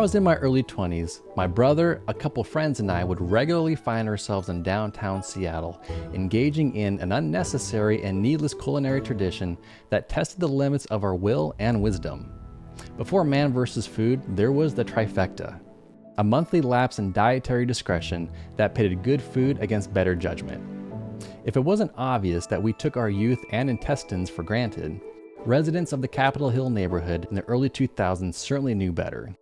was in my early 20s, my brother, a couple friends, and I would regularly find ourselves in downtown Seattle, engaging in an unnecessary and needless culinary tradition that tested the limits of our will and wisdom. Before man versus food, there was the trifecta, a monthly lapse in dietary discretion that pitted good food against better judgment. If it wasn't obvious that we took our youth and intestines for granted, residents of the Capitol Hill neighborhood in the early 2000s certainly knew better.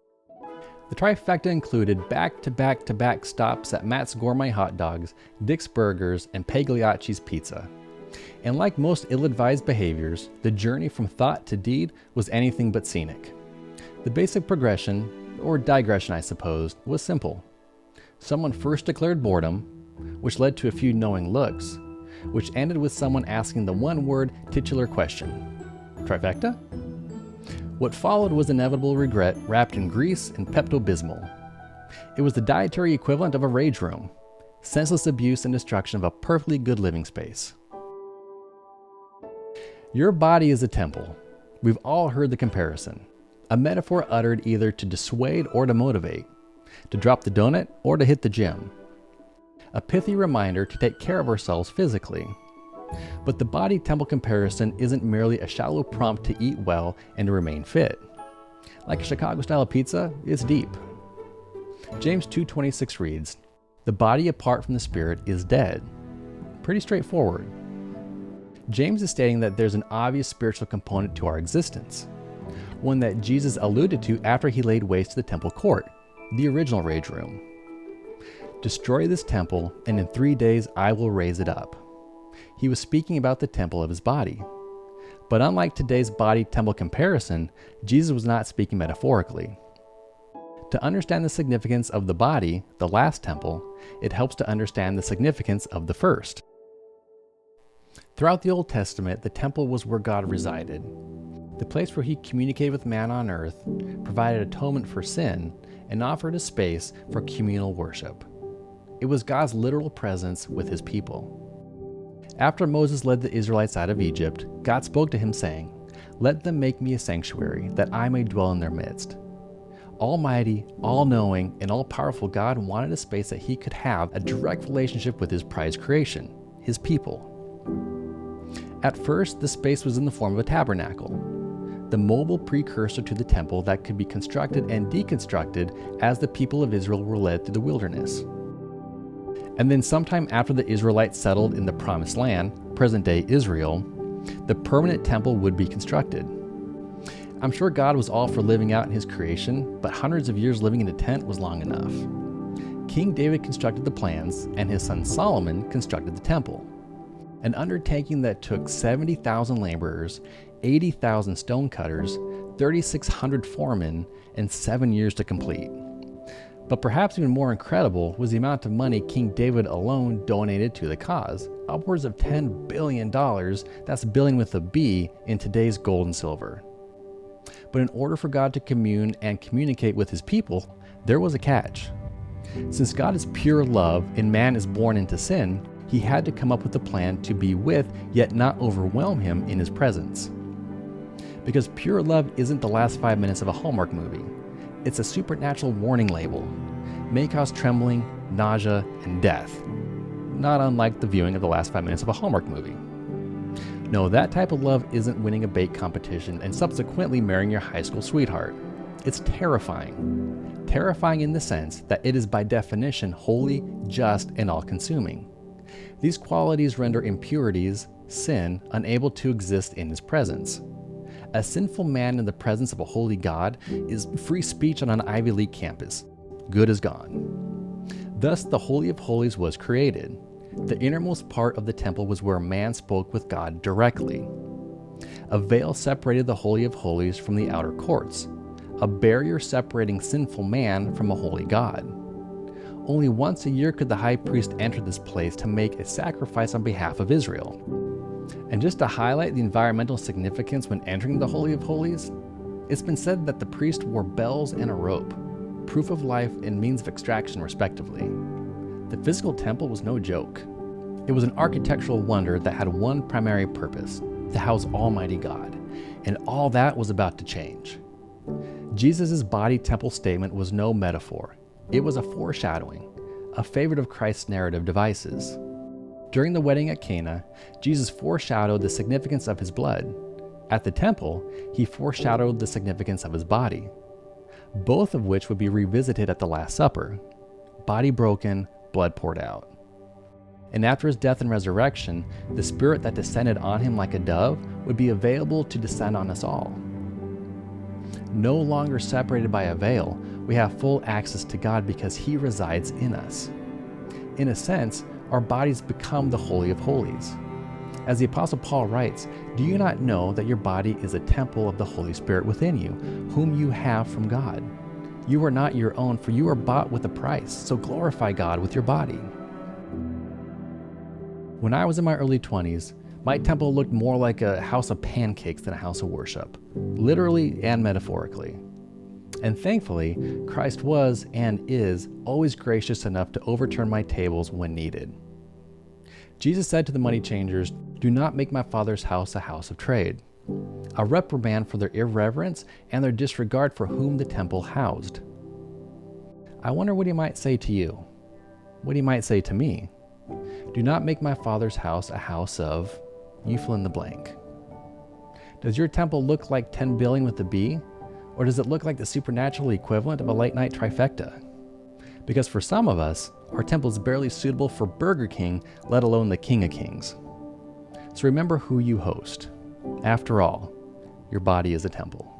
The trifecta included back-to-back-to-back stops at Matt's Gourmet Hot Dogs, Dick's Burgers, and Pagliacci's Pizza. And like most ill-advised behaviors, the journey from thought to deed was anything but scenic. The basic progression, or digression I suppose, was simple. Someone first declared boredom, which led to a few knowing looks, which ended with someone asking the one-word titular question. Trifecta? What followed was inevitable regret wrapped in grease and Pepto-Bismol. It was the dietary equivalent of a rage room, senseless abuse and destruction of a perfectly good living space. Your body is a temple. We've all heard the comparison, a metaphor uttered either to dissuade or to motivate, to drop the donut or to hit the gym. A pithy reminder to take care of ourselves physically. But the body-temple comparison isn't merely a shallow prompt to eat well and to remain fit. Like a Chicago-style pizza, it's deep. James 2:26 reads, "The body apart from the spirit is dead." Pretty straightforward. James is stating that there's an obvious spiritual component to our existence, one that Jesus alluded to after he laid waste to the temple court, the original rage room. "Destroy this temple, and in 3 days I will raise it up." He was speaking about the temple of his body. But unlike today's body-temple comparison, Jesus was not speaking metaphorically. To understand the significance of the body, the last temple, it helps to understand the significance of the first. Throughout the Old Testament, the temple was where God resided, the place where he communicated with man on earth, provided atonement for sin, and offered a space for communal worship. It was God's literal presence with his people. After Moses led the Israelites out of Egypt, God spoke to him saying, "Let them make me a sanctuary, that I may dwell in their midst." Almighty, all-knowing, and all-powerful God wanted a space that he could have a direct relationship with his prized creation, his people. At first, the space was in the form of a tabernacle, the mobile precursor to the temple that could be constructed and deconstructed as the people of Israel were led through the wilderness. And then sometime after the Israelites settled in the Promised Land, present-day Israel, the permanent temple would be constructed. I'm sure God was all for living out in his creation, but hundreds of years living in a tent was long enough. King David constructed the plans, and his son Solomon constructed the temple, an undertaking that took 70,000 laborers, 80,000 stonecutters, 3,600 foremen, and 7 years to complete. But perhaps even more incredible was the amount of money King David alone donated to the cause, upwards of $10 billion, that's billion with a B, in today's gold and silver. But in order for God to commune and communicate with his people, there was a catch. Since God is pure love and man is born into sin, he had to come up with a plan to be with, yet not overwhelm him in his presence. Because pure love isn't the last 5 minutes of a Hallmark movie. It's a supernatural warning label, may cause trembling, nausea, and death. Not unlike the viewing of the last 5 minutes of a Hallmark movie. No, that type of love isn't winning a bake competition and subsequently marrying your high school sweetheart. It's terrifying. Terrifying in the sense that it is by definition holy, just, and all-consuming. These qualities render impurities, sin, unable to exist in his presence. A sinful man in the presence of a holy God is free speech on an Ivy League campus. Good is gone. Thus, the Holy of Holies was created. The innermost part of the temple was where man spoke with God directly. A veil separated the Holy of Holies from the outer courts, a barrier separating sinful man from a holy God. Only once a year could the high priest enter this place to make a sacrifice on behalf of Israel. And just to highlight the environmental significance when entering the Holy of Holies, it's been said that the priest wore bells and a rope, proof of life and means of extraction respectively. The physical temple was no joke. It was an architectural wonder that had one primary purpose, to house Almighty God, and all that was about to change. Jesus' body temple statement was no metaphor. It was a foreshadowing, a favorite of Christ's narrative devices. During the wedding at Cana, Jesus foreshadowed the significance of his blood. At the temple, he foreshadowed the significance of his body, both of which would be revisited at the Last Supper. Body broken, blood poured out. And after his death and resurrection, the Spirit that descended on him like a dove would be available to descend on us all. No longer separated by a veil, we have full access to God because he resides in us. In a sense, our bodies become the Holy of Holies. As the Apostle Paul writes, "Do you not know that your body is a temple of the Holy Spirit within you, whom you have from God? You are not your own, for you are bought with a price, so glorify God with your body." When I was in my early 20s, my temple looked more like a house of pancakes than a house of worship, literally and metaphorically. And thankfully, Christ was and is always gracious enough to overturn my tables when needed. Jesus said to the money changers, "Do not make my Father's house a house of trade," a reprimand for their irreverence and their disregard for whom the temple housed. I wonder what he might say to you, what he might say to me. Do not make my Father's house a house of, you fill in the blank. Does your temple look like 10 billion with a B? Or does it look like the supernatural equivalent of a late night trifecta? Because for some of us, our temple is barely suitable for Burger King, let alone the King of Kings. So remember who you host. After all, your body is a temple.